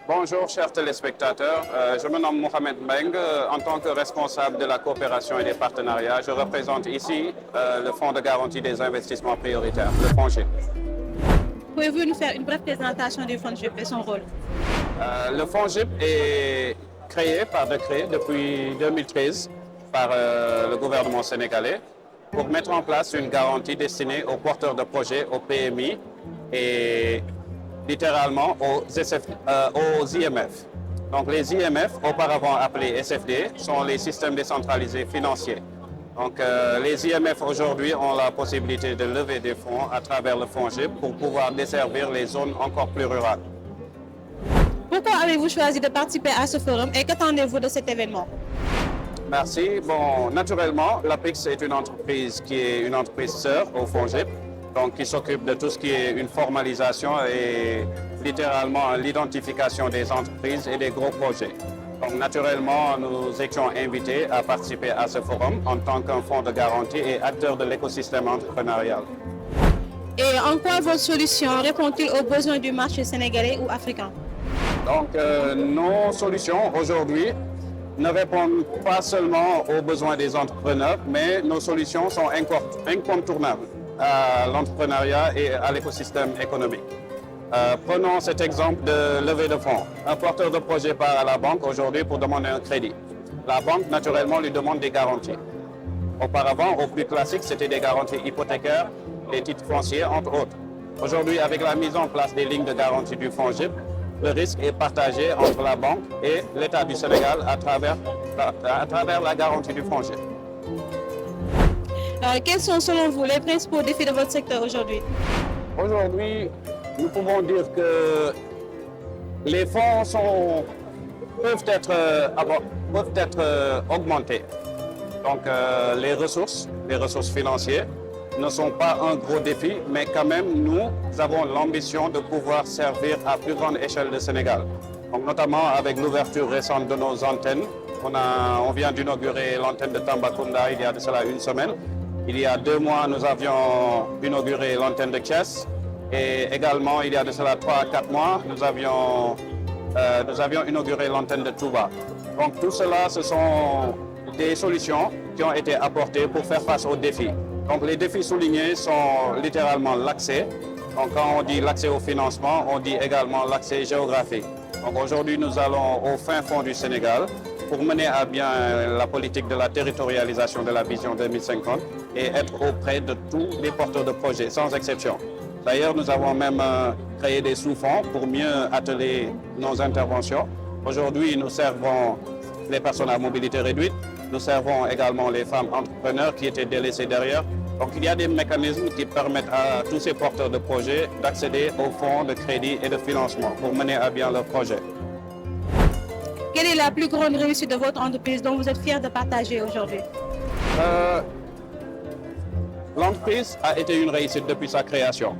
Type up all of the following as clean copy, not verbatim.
Bonjour chers téléspectateurs, je me nomme Mohamed Mbengue. En tant que responsable de la coopération et des partenariats, je représente ici le Fonds de garantie des investissements prioritaires, le FONGIP. Pouvez-vous nous faire une brève présentation du FONGIP et son rôle? Le FONGIP est créé par décret depuis 2013 par le gouvernement sénégalais pour mettre en place une garantie destinée aux porteurs de projets, aux PMI et littéralement aux IMF. Donc les IMF, auparavant appelés SFD, sont les systèmes décentralisés financiers. Donc les IMF aujourd'hui ont la possibilité de lever des fonds à travers le FONGIP pour pouvoir desservir les zones encore plus rurales. Pourquoi avez-vous choisi de participer à ce forum et qu'attendez-vous de cet événement? Merci. Bon, naturellement, l'APIX est une entreprise qui est une entreprise sœur au FONGIP, donc qui s'occupe de tout ce qui est une formalisation et littéralement l'identification des entreprises et des gros projets. Donc naturellement, nous étions invités à participer à ce forum en tant qu'un fonds de garantie et acteur de l'écosystème entrepreneurial. Et en quoi votre solution répond-il aux besoins du marché sénégalais ou africain? Donc nos solutions aujourd'hui ne répondent pas seulement aux besoins des entrepreneurs, mais nos solutions sont incontournables à l'entrepreneuriat et à l'écosystème économique. Prenons cet exemple de levée de fonds. Un porteur de projet part à la banque aujourd'hui pour demander un crédit. La banque, naturellement, lui demande des garanties. Auparavant, au plus classique, c'était des garanties hypothécaires, des titres fonciers, entre autres. Aujourd'hui, avec la mise en place des lignes de garantie du FONGIP, le risque est partagé entre la banque et l'État du Sénégal à travers la garantie du FONGIP. Quels sont selon vous les principaux défis de votre secteur aujourd'hui? Aujourd'hui, nous pouvons dire que les fonds peuvent être augmentés. Donc les ressources financières ne sont pas un gros défi, mais quand même nous avons l'ambition de pouvoir servir à plus grande échelle le Sénégal. Donc, notamment avec l'ouverture récente de nos antennes. On vient d'inaugurer l'antenne de Tambacounda il y a de cela une semaine. Il y a 2 mois, nous avions inauguré l'antenne de Thiès. Et également, il y a de cela 3 à 4 mois, nous avions inauguré l'antenne de Touba. Donc tout cela, ce sont des solutions qui ont été apportées pour faire face aux défis. Donc les défis soulignés sont littéralement l'accès. Donc quand on dit l'accès au financement, on dit également l'accès géographique. Donc aujourd'hui, nous allons au fin fond du Sénégal pour mener à bien la politique de la territorialisation de la vision 2050 et être auprès de tous les porteurs de projets, sans exception. D'ailleurs, nous avons même créé des sous-fonds pour mieux atteler nos interventions. Aujourd'hui, nous servons les personnes à mobilité réduite. Nous servons également les femmes entrepreneurs qui étaient délaissées derrière. Donc, il y a des mécanismes qui permettent à tous ces porteurs de projets d'accéder aux fonds de crédit et de financement pour mener à bien leurs projets. Quelle est la plus grande réussite de votre entreprise dont vous êtes fier de partager aujourd'hui? L'entreprise a été une réussite depuis sa création.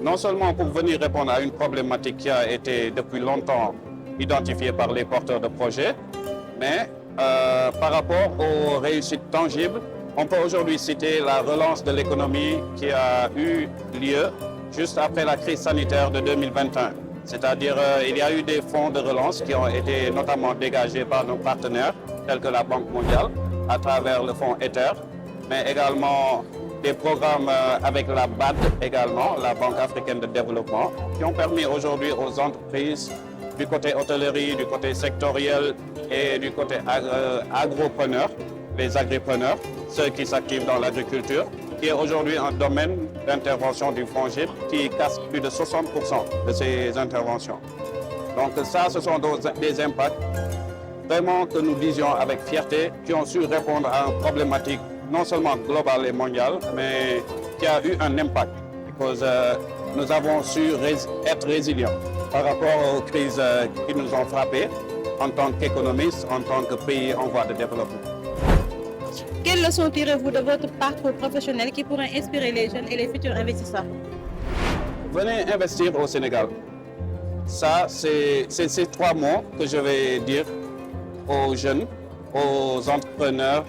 Non seulement pour venir répondre à une problématique qui a été depuis longtemps identifiée par les porteurs de projets, mais par rapport aux réussites tangibles, on peut aujourd'hui citer la relance de l'économie qui a eu lieu juste après la crise sanitaire de 2021. C'est-à-dire il y a eu des fonds de relance qui ont été notamment dégagés par nos partenaires, tels que la Banque mondiale, à travers le fonds Ether, mais également des programmes avec la BAD également, la Banque africaine de développement, qui ont permis aujourd'hui aux entreprises du côté hôtellerie, du côté sectoriel et du côté agropreneur, les agripreneurs, ceux qui s'activent dans l'agriculture, qui est aujourd'hui un domaine d'intervention du FONGIP qui casse plus de 60% de ces interventions. Donc ça, ce sont des impacts vraiment que nous disions avec fierté, qui ont su répondre à une problématique non seulement globale et mondiale, mais qui a eu un impact. Parce que nous avons su être résilients par rapport aux crises qui nous ont frappés en tant qu'économistes, en tant que pays en voie de développement. Quelles leçons tirez-vous de votre parcours professionnel qui pourrait inspirer les jeunes et les futurs investisseurs? Venez investir au Sénégal. Ça, c'est ces 3 mots que je vais dire aux jeunes, aux entrepreneurs,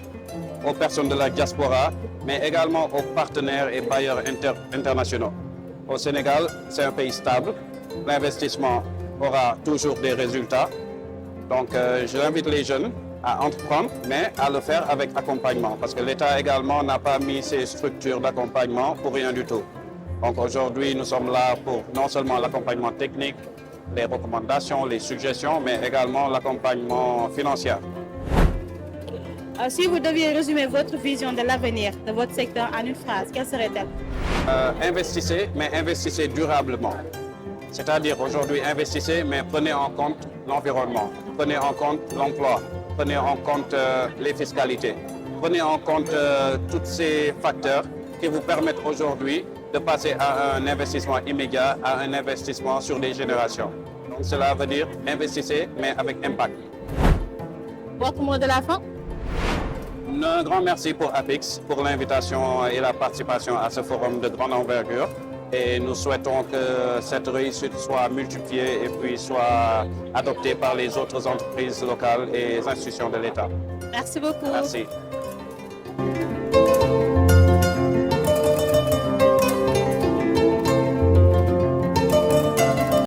aux personnes de la diaspora, mais également aux partenaires et bailleurs internationaux. Au Sénégal, c'est un pays stable. L'investissement aura toujours des résultats. Donc, j'invite les jeunes à entreprendre, mais à le faire avec accompagnement, parce que l'État également n'a pas mis ces structures d'accompagnement pour rien du tout. Donc aujourd'hui, nous sommes là pour non seulement l'accompagnement technique, les recommandations, les suggestions, mais également l'accompagnement financier. Si vous deviez résumer votre vision de l'avenir de votre secteur en une phrase, quelle serait-elle? Investissez, mais investissez durablement. C'est-à-dire aujourd'hui, investissez, mais prenez en compte l'environnement, prenez en compte l'emploi, prenez en compte les fiscalités, prenez en compte tous ces facteurs qui vous permettent aujourd'hui de passer à un investissement immédiat, à un investissement sur des générations. Donc cela veut dire investissez, mais avec impact. Votre mot de la fin? Un grand merci pour APIX, pour l'invitation et la participation à ce forum de grande envergure. Et nous souhaitons que cette réussite soit multipliée et puis soit adoptée par les autres entreprises locales et les institutions de l'État. Merci beaucoup. Merci.